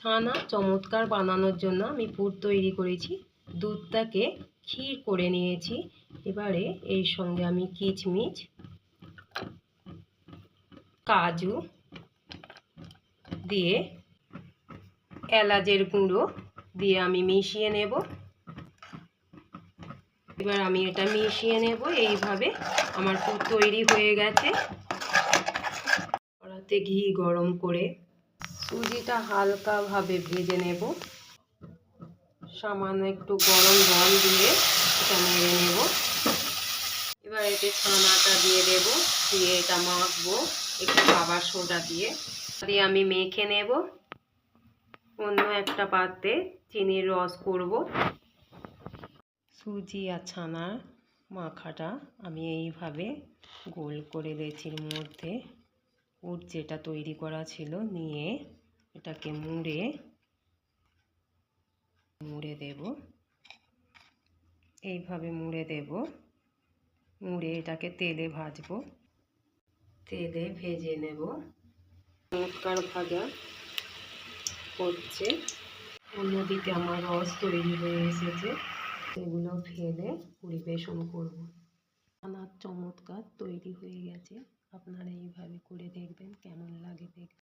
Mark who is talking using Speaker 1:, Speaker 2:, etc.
Speaker 1: ছানা চমৎকার বানানোর জন্য আমি পুর তৈরি করেছি। দুধটাকে ক্ষীর করে নিয়েছি। এবারে এর সঙ্গে আমি কিশমিশ, কাজু দিয়ে এলাচের গুঁড়ো দিয়ে আমি মিশিয়ে নেব। এবার আমি এটা মিশিয়ে নেব। এইভাবে আমার পুর তৈরি হয়ে গেছে। কড়াতে ঘি গরম করে সুজিটা হালকাভাবে ভেজে নেব। সামান্য একটু গরম জল দিয়ে এটা নেড়ে নেব। এবার এতে ছানাটা দিয়ে দেব, দিয়ে এটা মাখবো একটু খাবার সোডা দিয়ে আমি মেখে নেব। অন্য একটা পাত্রে চিনির রস করব। সুজি আর ছানার মাখাটা আমি এইভাবে গোল করে লেচির মধ্যে পুর যেটা তৈরি করা ছিল নিয়ে এটাকে মুড়ে দেব। এইভাবে মুড়ে দেব। মুড়ে এটাকে তেলে ভাজবো। তেলে ভেজে নেব। চমৎকার ভাজা হচ্ছে। অন্যদিকে আমার রস তৈরি হয়ে এসেছে। এগুলো ফেলে পরিবেশন করব। ছানার চমৎকার তৈরি হয়ে গেছে। আপনারা এইভাবে করে দেখবেন কেমন লাগে দেখতে।